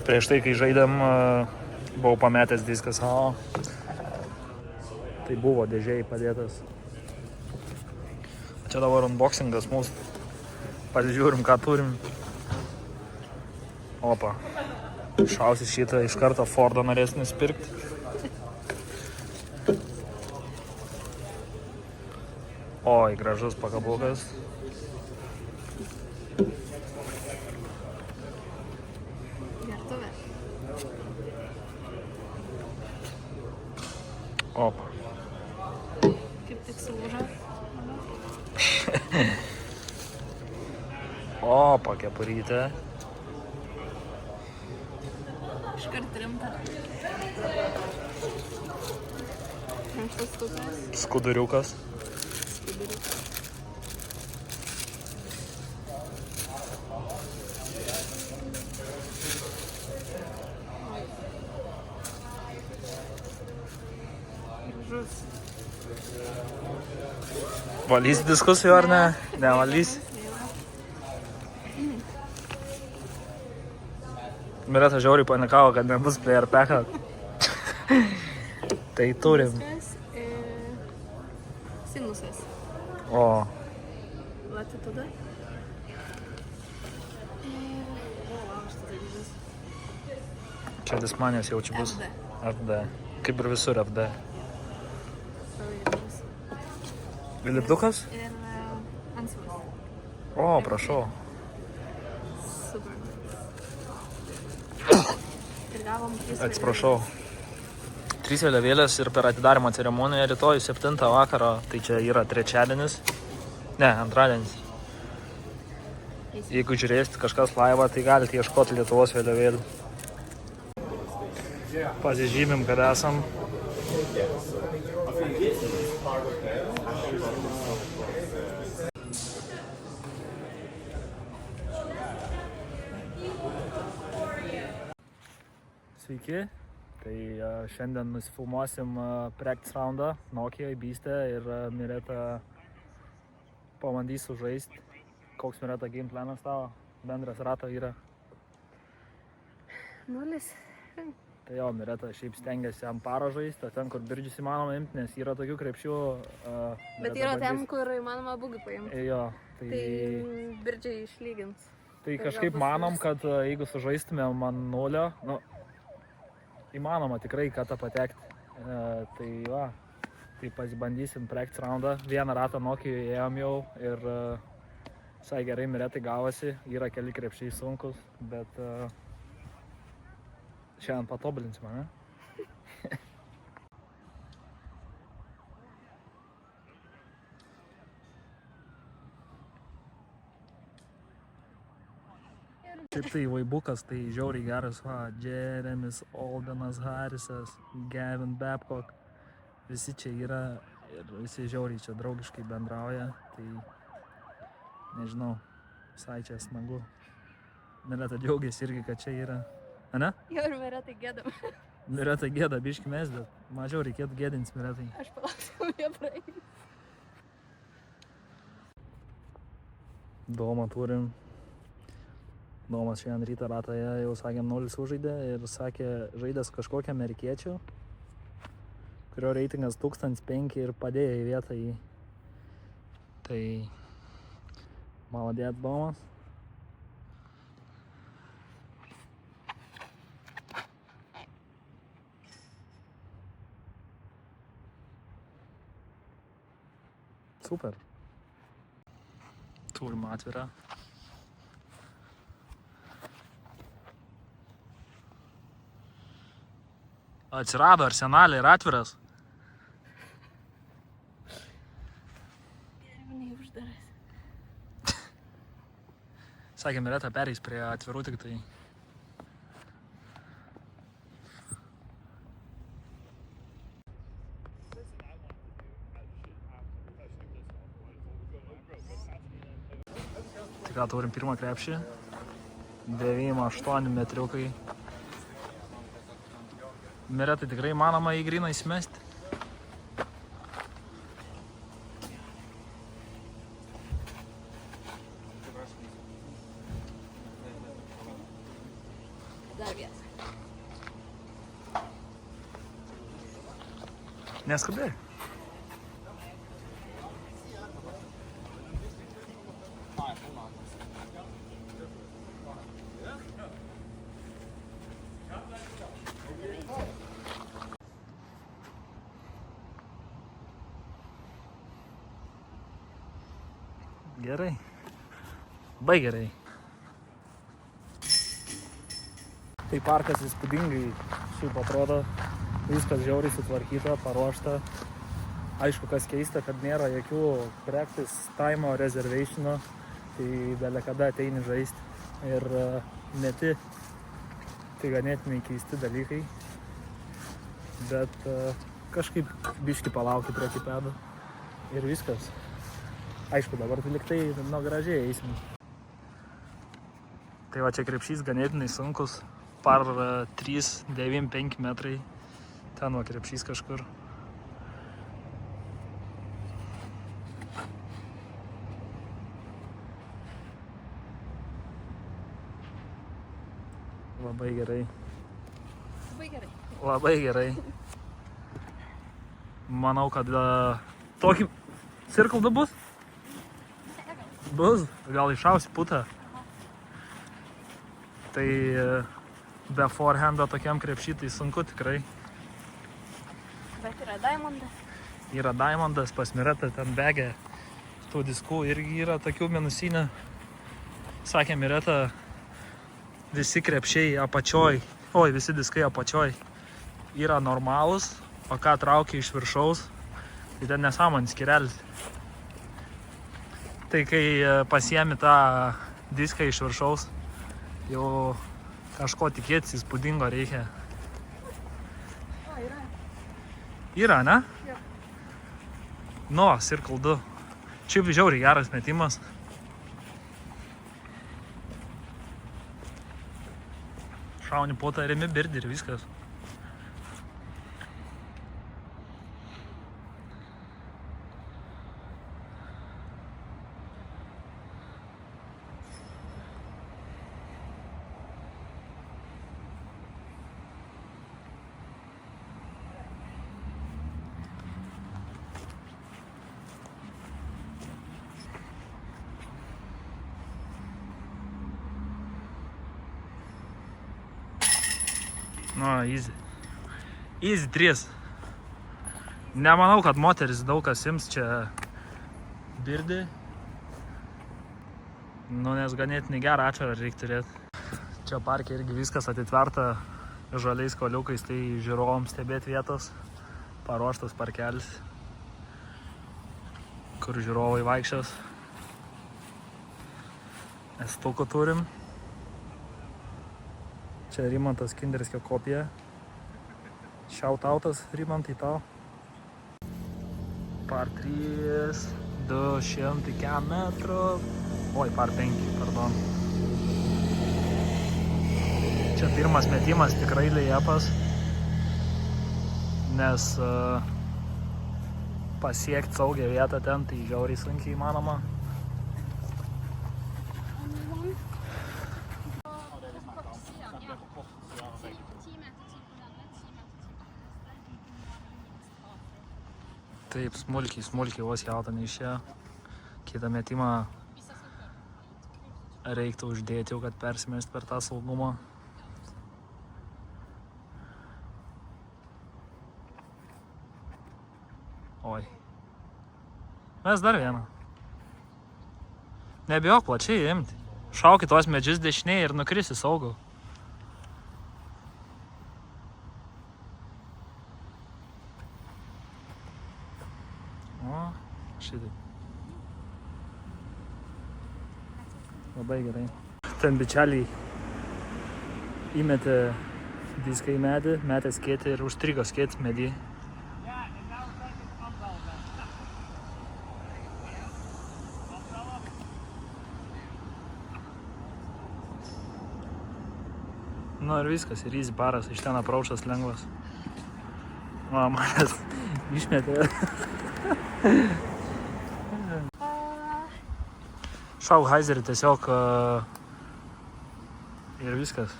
Prieš tai, kai žaidėm, buvau pametęs diską savo. Tai buvo dėžėjai padėtas. Čia dabar unboxingas mūsų. Pasižiūrim, ką turim. Opa. Šausi šitą iš karto Fordą norės nusipirkti. Oi, gražus pakabukas. Gertuvė. Opa. Kaip tik sulūžo. Opa, kepurytė. Iškart rimta. Šeštas tukas. Skuduriukas. Žus. Valysi diskusijų ar ne? Nevalysi. Mireta žiauriai panikavo, kad nebus player packą. Tai turim. Viskas. Sinusas. O, Latituda. Šitas dalykas. čia dismanijos jau čia bus. FD. FD. Kaip ir visur FD. Pavadinimas. Lipdukas? Ir antsvoris. O, prašau. Super. Ir gavom 3 Atsiprašau. 3 vėliavėlės ir per atidarymo ceremoniją rytoj 7 vakaro, tai čia yra trečiadienis. Ne, antradienis. Jeigu žiūrėsit kažkas laivą, tai galite ieškoti Lietuvos vėliavėlių. Pasižymim, kad esam. Sveiki. Tai šiandien nusifilmuosim practice roundą Nokia įbystę ir Mireta pabandys sužaisti. Koks Mireta game planas tavo? Bendras rato yra? 0. Tai jo, Mireta šiaip stengiasi ant paro žaisti, o ten, kur birdžius įmanoma imti, nes yra tokių krepšių. Bet yra ten, kur įmanoma būgį paimti. Jo, tai birdžiai išlygins. tai kažkaip manom, kad jeigu sužaistumėm ant 0, nu, įmanoma tikrai katą patekti. Tai va, tai pasibandysim practice roundą. Vieną ratą Nokijoje ėjom jau ir visai gerai Miretai gavosi. Yra keli krepšiai sunkus, bet šiandien patobulinsime, ne? Šiaip tai vaibukas, tai žiauriai geras, va, Jeremis, Aldenas Harrisas, Gavin Babcock, visi čia yra ir visi žiauriai čia draugiškai bendrauja, tai nežinau, visai čia smagu. Mireta džiaugiasi irgi, kad čia yra, ane? Jo, ir Miretai gėdam. Mireta gėda biški mes, bet mažiau reikėtų gėdinti Miretai. Aš palauksiu, jie praeis. Domą turim. Domas šiandien rytą ratoje jau sakėm 0 sužaidė ir sakė žaidęs kažkokią amerikiečių, kurio reitingas 1005 ir padėjo į vietą jį. Tai maladėt Domas. Super. Turim atvirą. Atsirado Arsenalė ir atviras. Neuždaras. Sakė, Mireta pereis prie atvirų tik tai. Tai ką, turim pirmą krepšį. 9-8 metriukai. Miretai tikrai įmanoma į gryną įsimesti. Dar vieną. Neskubėk. Gerai. Labai gerai. Tai parkas įspūdingai šiaip atrodo. Viskas žiauriai sutvarkyta, paruošta. Aišku, kas keista, kad nėra jokių practice time reservation'o. Tai bele kada ateini žaisti ir meti. Tai ganėtinai keisti dalykai. Bet kažkaip biškį palauki prie kipedų. Ir viskas. Aišku, dabar liktai gražiai eisim. Tai va čia krepšys ganėtinai sunkus. Par 3-9-5 metrai. Ten va krepšys kažkur. Labai gerai. Labai gerai. Labai gerai. Manau, kad tokį cirkldą bus? Bus. Gal išausi putą. Tai be forehando tokiam krepšytai sunku tikrai. Bet yra Diamondas. Yra Diamondas, pas Miretą ten begė. Tų diskų irgi yra tokių minusinių. Sakė Mireta, visi krepšiai apačioj, visi diskai apačioj yra normalūs, o ką traukia iš viršaus, tai ten nesąmonės skirelis. Tai kai pasiemi tą diską iš viršaus, jau kažko tikėtis įspūdingo reikia. O, yra. Yra, ne? Jo. Nu, Circle 2. Šiaip žiauriai geras metimas. Šauni potą, remi birdį ir viskas. Nu, easy. Easy 3. Nemanau, kad moteris daug kas ims čia birdį. Nu, nes ganėtinai gerą atšarą reikia turėti. Čia parke irgi viskas atitverta žaliais koliukais, tai žiūrovams stebėti vietos. Paruoštas parkelis, kur žiūrovai vaikščios. Estukų turim. Čia Rimantas Kinderskio kopija. Shoutoutas Rimantai tau. Par 3, 200 metrų. Par 5, pardon. Čia pirmas metimas tikrai lėjapas, nes pasiekti saugią vietą ten tai žiauriai sunkiai įmanoma. Taip, smulkiai vos jautą neišėjo. Kitą metimą reiktų uždėti jau, kad persimest per tą saugumą. Oi. Mes dar vieną. Nebijok plačiai imti. Šauki tuos medžius dešinėje ir nukrisi saugų. O, šitaip. Labai gerai. Ten bičeliai įmetė diską į medį, metė skėtį ir užstrigo skėtis medį. Nu ir viskas, ir easy paras, iš ten approachas lengvas. Va, manęs išmetė. Šau Heiserį tiesiog ir viskas.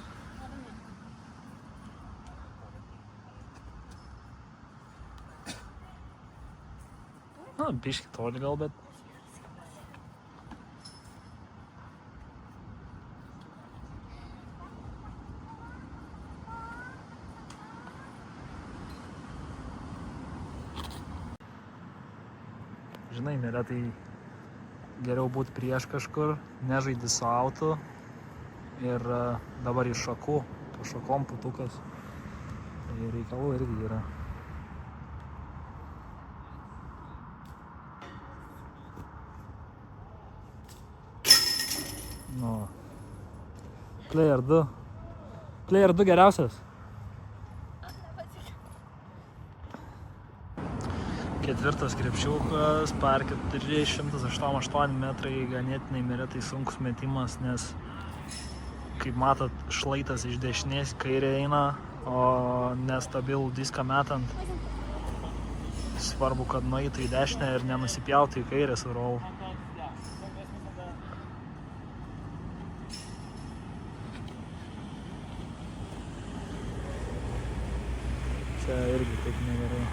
Na, biški toli gal, bet. Žinai, neretai geriau būti prieš kažkur, nežaidi su autu ir dabar iš šakų, po šakom putukas. Tai reikalų irgi yra. Nu. Player 2. Player 2 geriausias. Ketvirtas krepšiukas, par 488 metrai, ganėtinai neretai sunkus metimas, nes, kaip matot, šlaitas iš dešinės kairė eina, o nestabilų diską metant. Svarbu, kad nueitų į dešinę ir nenusipjautų į kairę su rolu. Čia irgi taip negerai.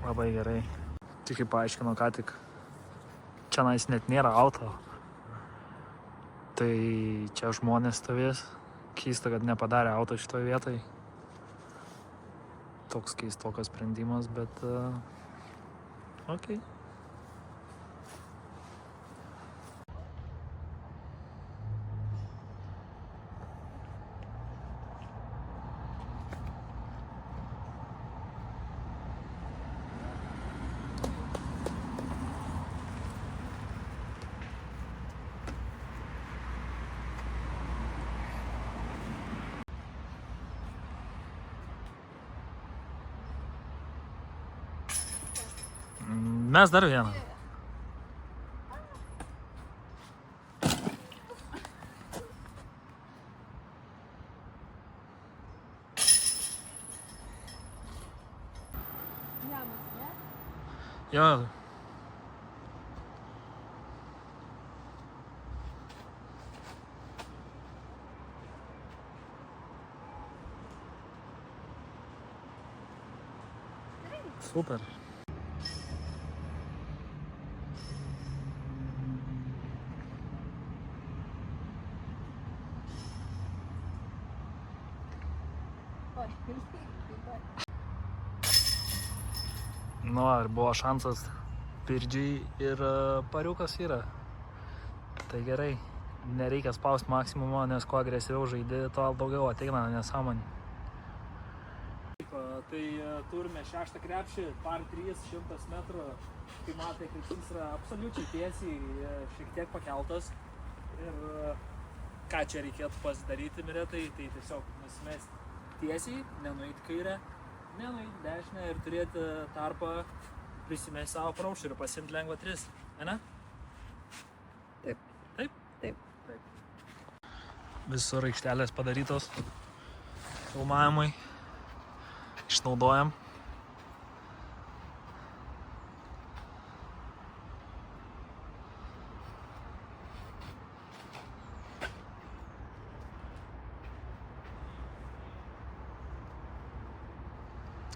Labai gerai. Tik kaip paaiškino ką tik, čianais net nėra auto. Tai čia žmonės stovės. Keista, kad nepadarė auto šitoj vietoj. Toks keistokas sprendimas, bet okei. Mes dar vieną. Jo. Super. Nu, ir buvo šansas pirdžiai ir pariukas yra. Tai gerai, nereikia spausti maksimumo, nes kuo agresyviau žaidi, to daugiau ateina nesąmonė. Tai turime 6 krepšį, par 3, 100 metrų. Kai matai, kad jis yra absoliučiai tiesiai, šiek tiek pakeltas. Ir ką čia reikėtų pasidaryti miretai, tai tiesiog nusimesti tiesiai, nenueiti kairę, nenueiti dešinę ir turėti tarpą, prisimesti savo praušį ir pasiimti lengvą 3, ne? Taip. Taip? Taip. Taip. Visur aikštelės padarytos filmavimui. Išnaudojam.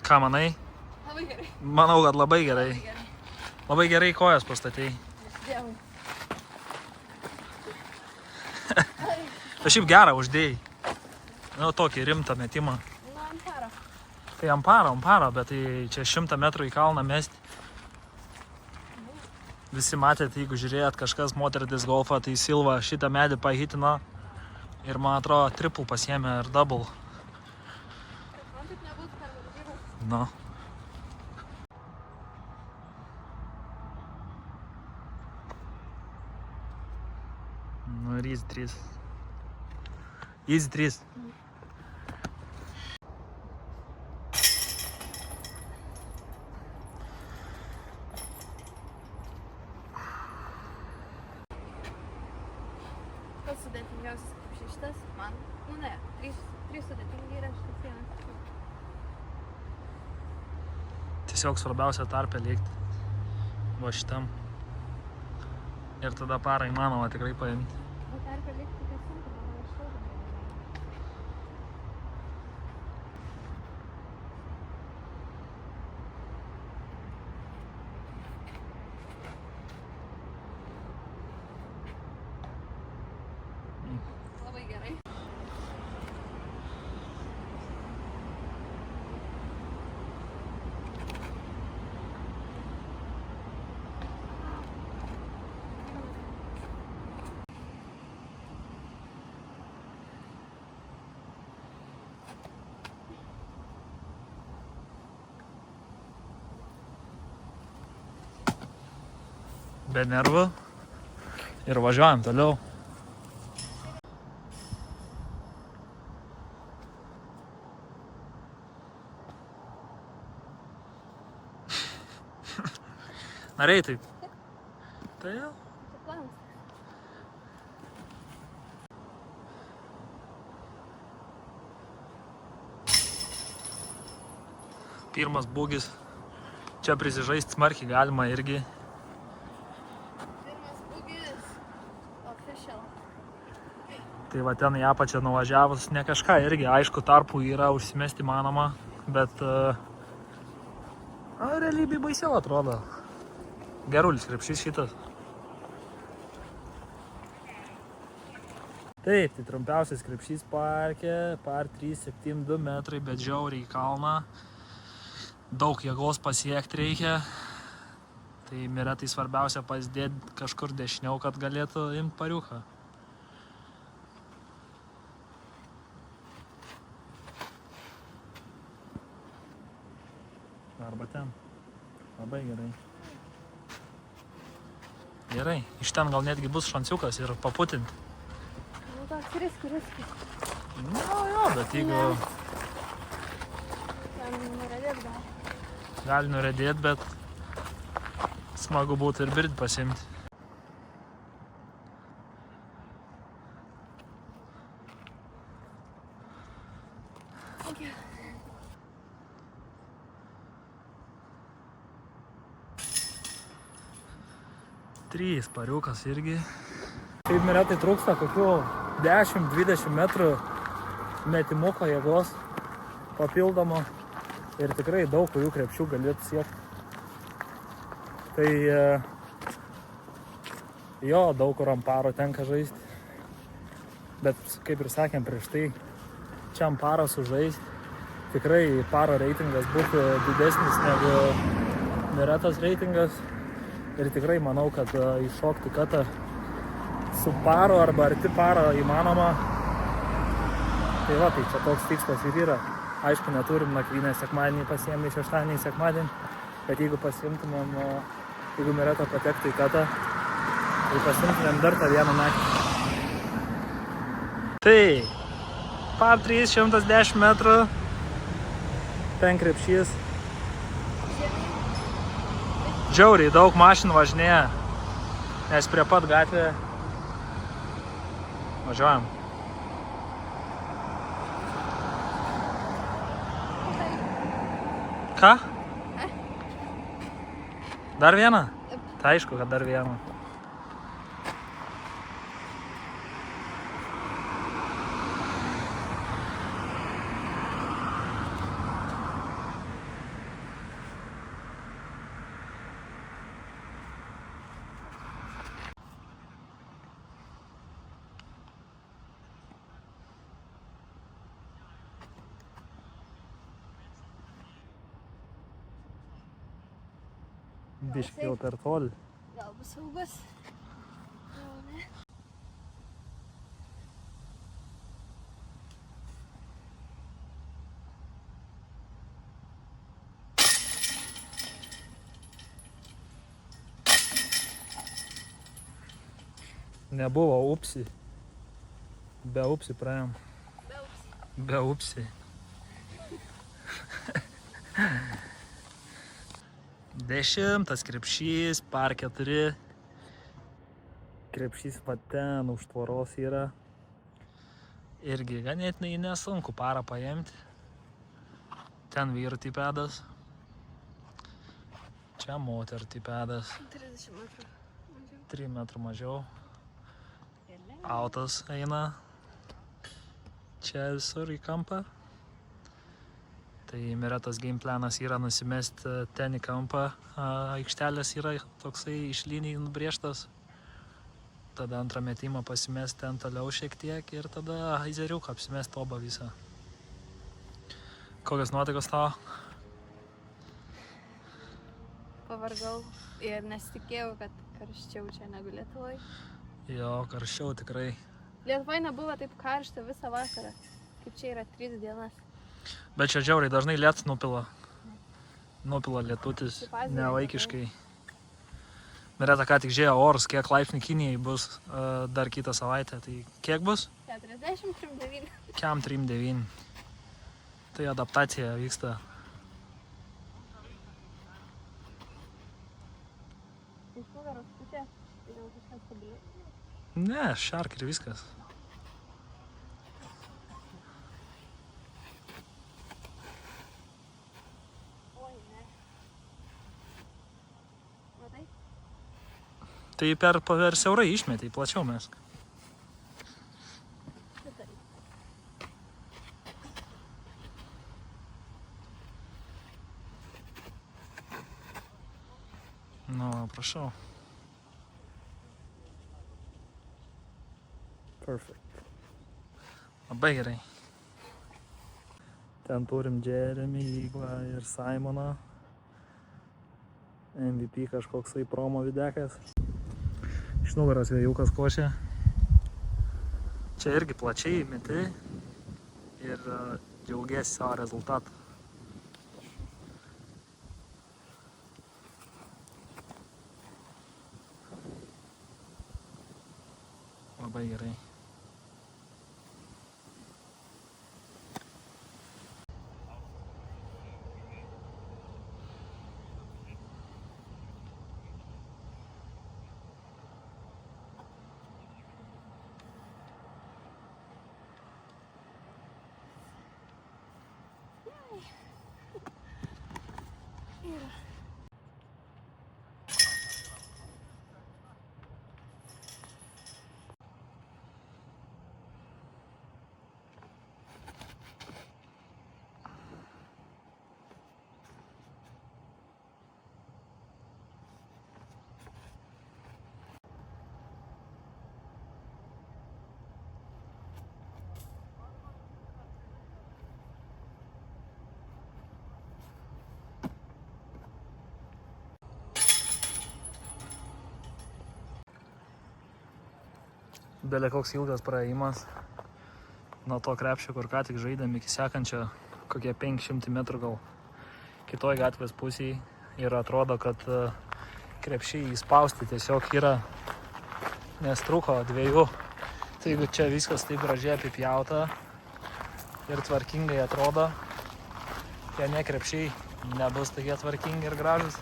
Ką manai? Labai gerai. Manau, kad labai gerai. Labai gerai. Labai gerai kojas pastatei. Dėkui. Aš šiaip gerą uždėjai. Nu, tokį rimtą metimą. Nu, ant paro. Tai amparo, bet tai čia 100 metrų į kalną mesti. Visi matėt, jeigu žiūrėjot kažkas moterį disc golfą, tai Silva šitą medį pahitino ir, man atrodo, triple pasiėmė ir double. Man taip nebūtų per varžybas. Nu. Nu ir easy 3. Easy 3. Pats sudėtingiausias kaip šitas, man, nu ne, Trys sudėtingi yra šitas vienas. Tiesiog svarbiausia tarpę likti. Va šitam. Ir tada parą įmanoma tikrai paimti. O tarpę likti, tai sunku, man aš šaudau. Labai gerai. Be nervų. Ir važiuojam toliau. Nariai taip. Tai jau. Čia planas. Pirmas būgis. Čia prisižaisti smarkiai galima irgi. Pirmas būgis. Official. Tai va ten į apačią nuvažiavus ne kažką irgi. Aišku, tarpų yra užsimesti manoma, bet realybėj baisiau atrodo. Gerulis krepšys šitas. Taip, tai trumpiausias krepšys parke, par 3,72 metrai, bet žiauriai į kalną. Daug jėgos pasiekti reikia. Tai Miretai svarbiausia pasidėti kažkur dešiniau, kad galėtų imti pariuką. Arba ten. Labai gerai. Gerai, iš ten gal netgi bus šansiukas ir paputinti. Nu, toks riskis. Jo, bet jeigu Ten nuredėt gal. gali nuredėti, bet smagu būtų ir birdį pasimti. Okay. Trys pariukas irgi. Kaip Miretai trūksta kokių 10-20 metrų metimuko jėgos papildomo ir tikrai daug kurių krepšių galėtų siekti. Tai jo, daug kur ant paro tenka žaisti. Bet kaip ir sakėm prieš tai, čia ant paro sužaisti. Tikrai paro reitingas būtų didesnis negu Miretos reitingas. Ir tikrai manau, kad iššokti katą su paro arba arti paro įmanoma. Tai va, tai čia toks tikslas ir yra. Aišku, neturim nakvynę sekmadienį pasiėmė, šeštadienį sekmadienį, bet jeigu pasiimtumėm, jeigu Mireta patektų į katą, tai pasiimtumėm dar tą vieną naktį. Tai, par 310 metrų, ten krepšys. Žiauriai daug mašinų važinėja, nes prie pat gatvė. Važiuojam. Ką? Dar vieną? Tai aišku, kad dar vieną. Biškį jau per toli. Gal bus saugus? Gal ne? Nebuvo upsi. Be upsi praėjom. Be upsi. Be upsi. Dešimtas krepšys, par 4. Krepšys va ten už tvoros yra. Irgi ganėtinai nesunku parą paimti. Ten vyrų tipedas. Čia moterų tipedas. 30 metrų. 3 metrų mažiau. Autos eina. Čia visur į kampą. Tai Miretos game planas yra nusimesti ten į kampą. Aikštelės yra toksai iš linijų nubrėžtas. Tada antrą metimą pasimesti ten toliau šiek tiek ir tada eizeriuką apsimesti obą visą. Kokios nuotaikos tavo? Pavargau ir nesitikėjau, kad karščiau čia negu Lietuvoje. Jo, karščiau tikrai. Lietuvoje nebuvo taip karšta visą vasarą, kaip čia yra 3 dienas. Bet čia žiauriai dažnai lietus nupila. Nupila lietutis, nevaikiškai. Mireta ką tik žiūrėjo orus, kiek laipsnių Kinijai bus dar kitą savaitę. Tai kiek bus? 40-39. Kiam 3-9. Tai adaptacija vyksta. Iš nugaros pusės, tai gal kažkas stabiliai. Ne, šark ir viskas. Oi, ne. Matai? Tai per siaurai išmetė, plačiau mesk. Šitai. Nu, prašau. Perfect. Labai gerai. Ten turim Jeremy, Iglą ir Simoną. MVP kažkoksai promo videkas. Iš nugaros vėjukas košė. Čia irgi plačiai meti ir džiaugiesi savo rezultatą. Labai gerai. Belė koks ilgas praėjimas nuo to krepšio, kur ką tik žaidėm, iki sekančio kokie 500 metrų gal kitoj gatvės pusėje. Ir atrodo, kad krepšį įspausti tiesiog yra, nes trūko 2. Tai jeigu čia viskas taip gražiai apipjauta ir tvarkingai atrodo, tie ne krepšiai nebus tokie tvarkingi ir gražus.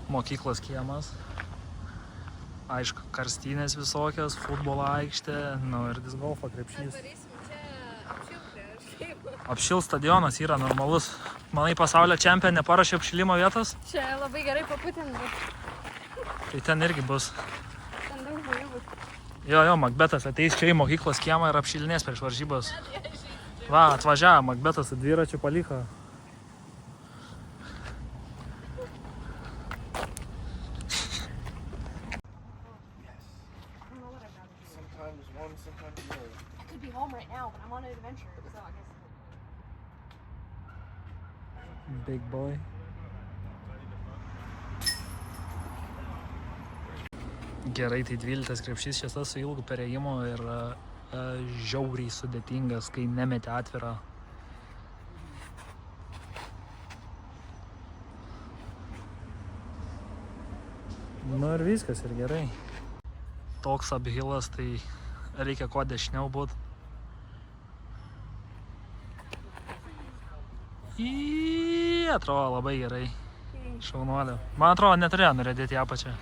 Mokyklos kiemas. Aišku, karstynės visokios, futbolo aikštė, nu ir disgolfo krepšys. Darysim čia apšilti, aš kaip. Apšil stadionas yra normalus. Manai, pasaulio čempionė parašė apšilimo vietos? Čia labai gerai paputinti. Tai ten irgi bus. Ten daug žmonių bus. Jo, Makbetas ateis čia į mokyklos kiemą ir apšilinės prieš varžybas. Va, atvažiavo, Makbetas su dviračiu paliko. I could be home right now, but I'm on an adventure, so I guess. Big boy. Gerai, tai 12 krepšys šitas su ilgu perėjimu ir žiauriai sudėtingas, kai nemeti atvirą. Nu ir viskas, ir gerai. Toks uphilas, tai reikia kuo dešiniau būt. Atrodo labai gerai. Šaunuolė. Man atrodo, neturėjo nurėdėti į apačią.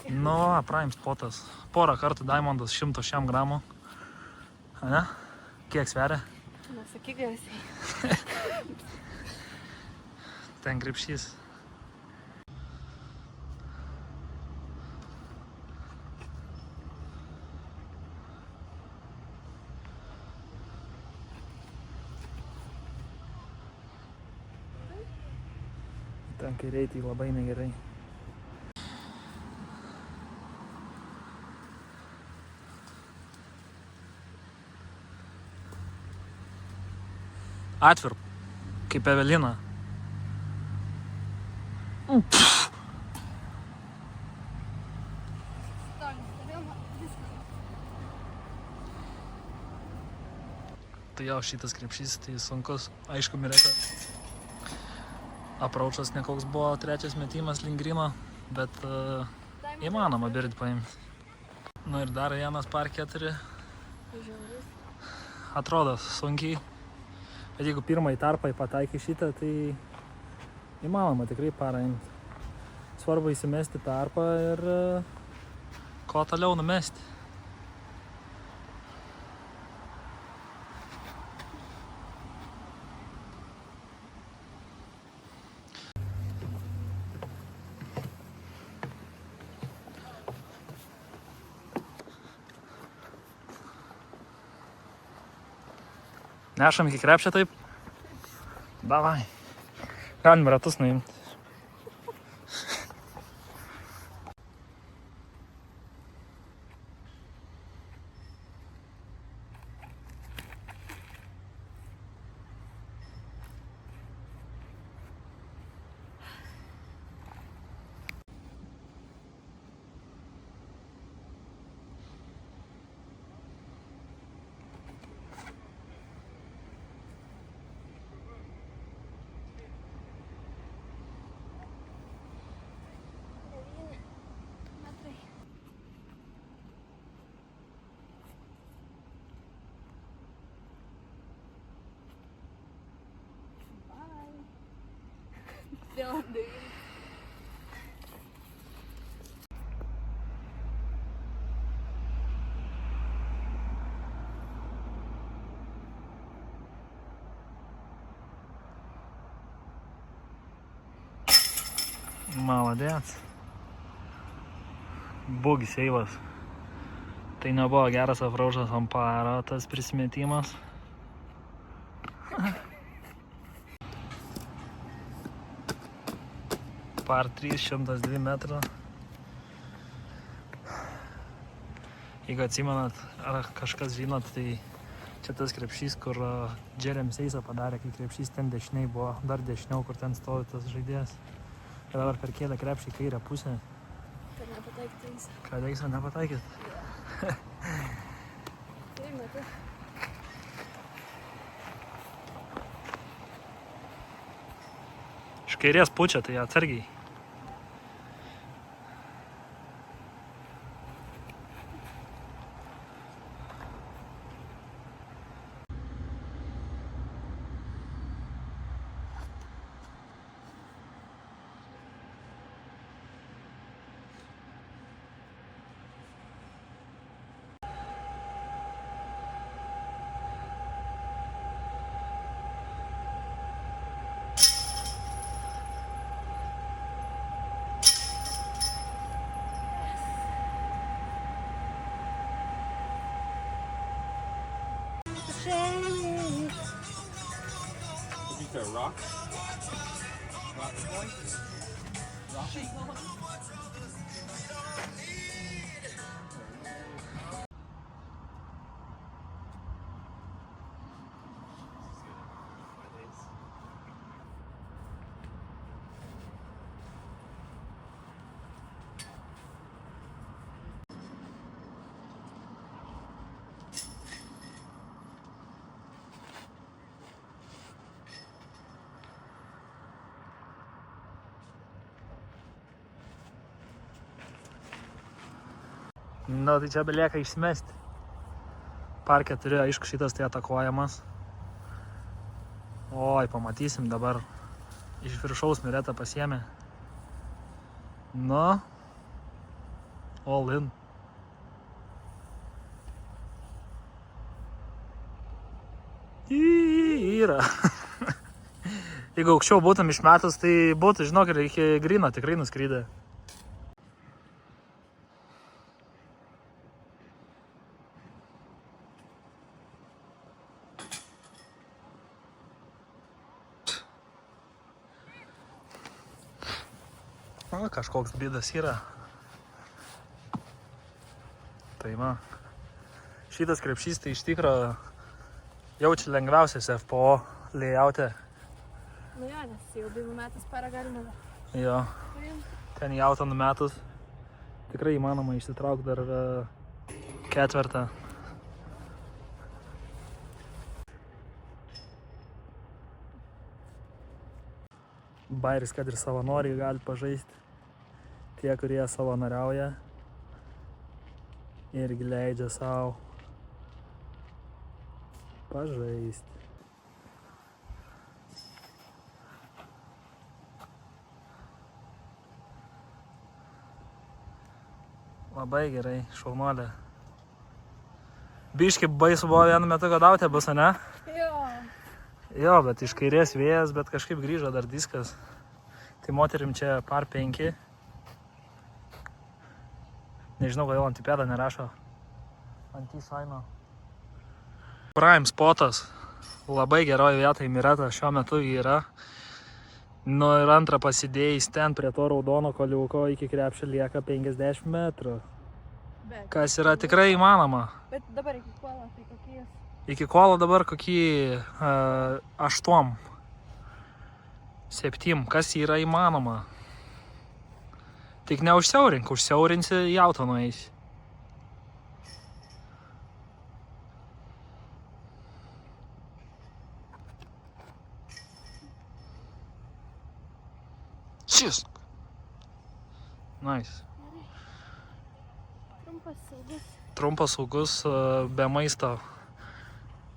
Nu, prime spotas. Porą kartų Diamondas 100 gramų. Ane? Kiek sveria? Nesakyk garsiai. Ten krepšys. Ten kairiai tai labai negerai. Atvirp, kaip Evelina. Tai jo, šitas krepšys, tai sunkus. Aišku, Mireta apraučas nekoks buvo, trečias metimas link grino, bet įmanoma bird paimti. Nu ir dar vienas par 4. Atrodo sunkiai. Bet jeigu pirmąjį tarpą pataikai šitą, tai įmanoma tikrai parą imti. Svarbu įsimesti tarpą ir ko toliau numesti. Nešam iki krepšio taip? Davai. Galim ratus nuimti. Maladėts. Bugi seivas. Tai nebuvo geras apraučas ant paro, tas prisimetimas. Par 302 metrų. Jeigu atsimenat, ar kažkas žinot, tai čia tas krepšys, kur Jeremy Seisą padarė, kai krepšys ten dešiniai buvo, dar dešiniau, kur ten stovi tas žaidėjas. Ir dabar perkėlė krepšį į kairę pusę. Kad nepataikyt teisę. Ką teisę nepataikyt? Tai metu. Iš kairės pučia, tai atsargiai. A rock? Rock boy? Rocky? Nu, tai čia belieka išsimesti. Par 4, aišku, šitas tai atakuojamas. Oi, pamatysim dabar. Iš viršaus Mireta pasiėmė. Nu. All in. Yra. Jeigu aukščiau būtum išmetus, tai būtų, žinok, ir iki gryno tikrai nuskrydę. Na, kažkoks bėdas yra. Tai va. Šitas krepšys tai iš tikro jaučia lengviausias FPO layout'e. Nu jo, nes jau bylų metas parą galima Jo, paimti. ten jautą numetus. Tikrai įmanoma išsitraukti dar ketvertą. Bairis, kad ir savanoriai gali pažaisti. Tie, kurie savanoriauja, irgi leidžia savo pažaisti. Labai gerai, šaunuolė. Biški baisu buvo vienu metu, kad autė bus, ne? Jo. Jo, bet iš kairės vėjas, bet kažkaip grįžo dar diskas. Tai moterim čia par 5. Nežinau, kodėl antipėdą nerašo. Anti-saino. Prime spotas. Labai geroje vietoje Mireta šiuo metu yra. Nu ir antrą pasidėjęs ten prie to raudono koliuko iki krepšio lieka 50 metrų. Bet, Kas yra tikrai įmanoma. bet dabar iki kuolo, tai kokie jis? Iki kolo dabar kokį 8. 7. Kas yra įmanoma. Tik neužsiaurink, užsiaurinsi jautą nueisi. Šis. Nice. Trumpas, saugus. Trumpas, saugus, be maisto.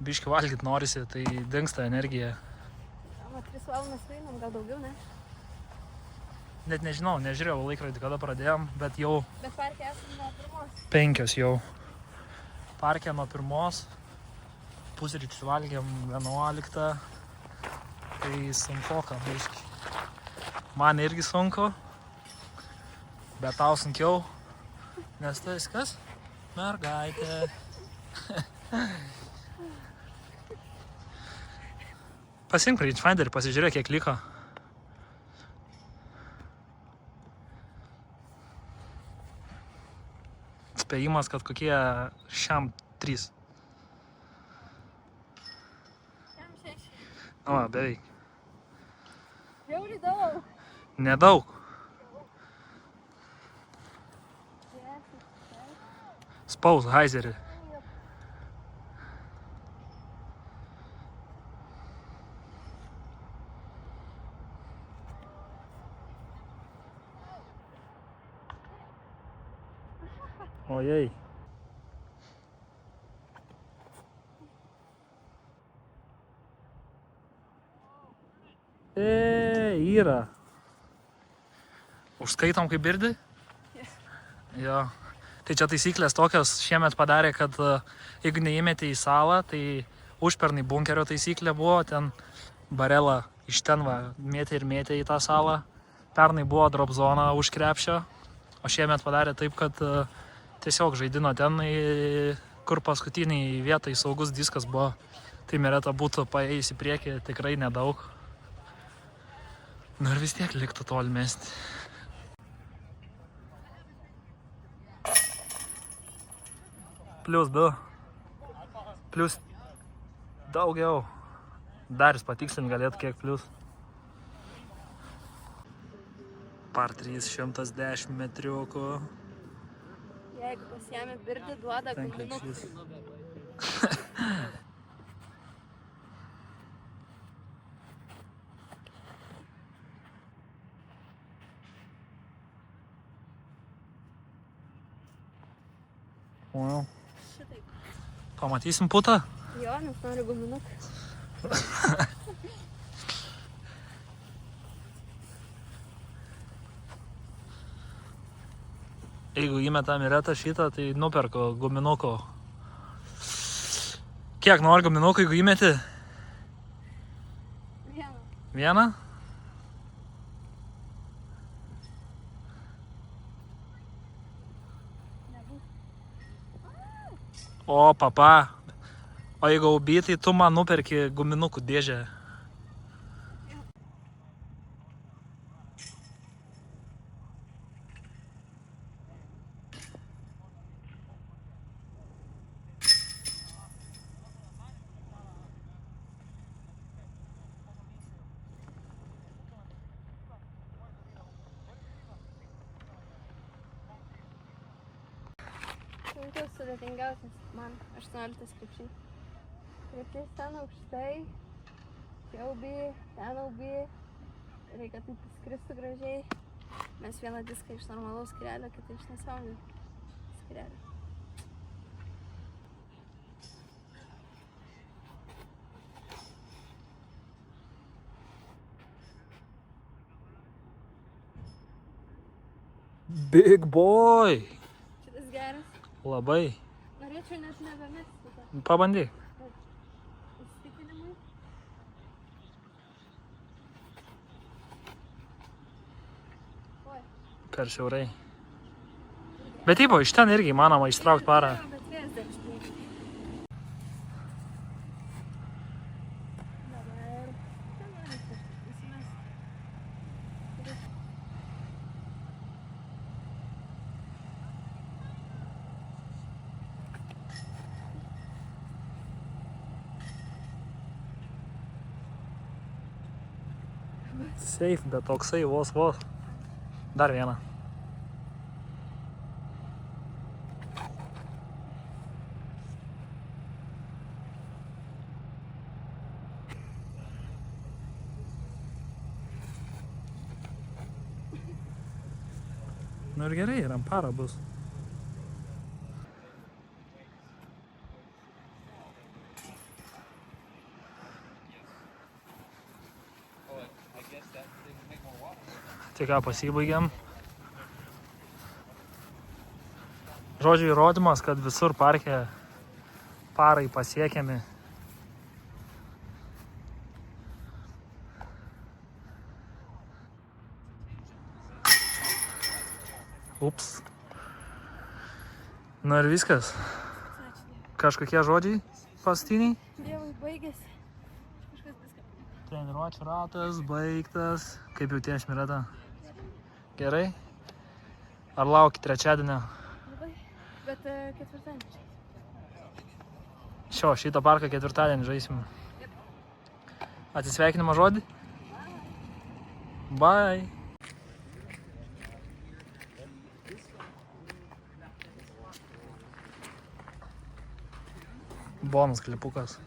Biški valgyt norisi, tai dingsta energija. Va, 3 valandas einam, gal daugiau, ne? Net nežinau, nežiūrėjau laikrodį, kada pradėjom, bet jau Bet parke esam nuo 1. 5 jau. Parke nuo 1, pusryčius valgėm 11, tai sunkoka biški. Man irgi sunku, bet tau sunkiau, nes tu esi kas? Mergaitė. Pasink rangefinderį, pasižiūrėk, kiek liko. Spėjimas, kad kokie šiam 3. Šiam 6. O, beveik. Žiauriai daug. Nedaug. Spaus, Heizerį. Ojej. Yra. Užskaitom kaip birdį? Jo. Tai čia taisyklės tokios šiemet padarė, kad jeigu neįmeti į salą, tai užpernai bunkerio taisyklė buvo, ten barelą iš ten va, mėtė ir mėtė į tą salą. Pernai buvo drop zona už krepšio, o šiemet padarė taip, kad tiesiog žaidino ten, kur paskutiniai vietai saugus diskas buvo. Tai Mireta būtų paėjus į priekį tikrai nedaug. Nu ir vis tiek liktų tolimesti. +2. Plius daugiau. Daris patikslint galėtų kiek plius. Par 310 metriukų. Jeigu pasiėmė birdį, duoda Ten guminukų. krepšys. Wow. Šitaip. Pamatysim putą? Jo, nes noriu guminukų. Jeigu įmeta Mireta šitą, tai nuperku guminuko. Kiek nori guminuko, jeigu įmeti? Vieną? O, papa. O jeigu auby, tai tu man nuperki guminukų dėžę. Sunkiau sudėtingiausias man 18 krepšys. Krepšys ten aukštai, čia auby, ten auby. Reikia taip skristų gražiai. Mes vieną diską iš normalaus skirelio, kitą iš nesąmonio skirelio. Big boy. Šitas geras. Labai. Norėčiau net nebemesti. Pabandyk. Įsitikinimui. Oi. Per siaurai. Bet ypo, iš ten irgi įmanoma ištraukti parą. Bet vėjas dar iš priekio. Dabar. Ten viskas. Įsimest. Safe, bet toksai vos. Dar vieną. Nu ir gerai, ir ant parą bus. Tai ką, pasibaigiam. Žodžiu, įrodymas, kad visur parke parai pasiekiami. Ups. Na ir viskas. Ačiū Dievui. Kažkokie žodžiai paskutiniai. Dievui baigėsi. Kažkas viską. Treniruočių ratas baigtas. Kaip jautiesi, Mireta? Gerai? Ar lauki trečiadienio? Labai. Bet ketvirtadienį. Šitą parką ketvirtadienį žaisim. Atsisveikinimo žodį? Bye. Bonus klipukas.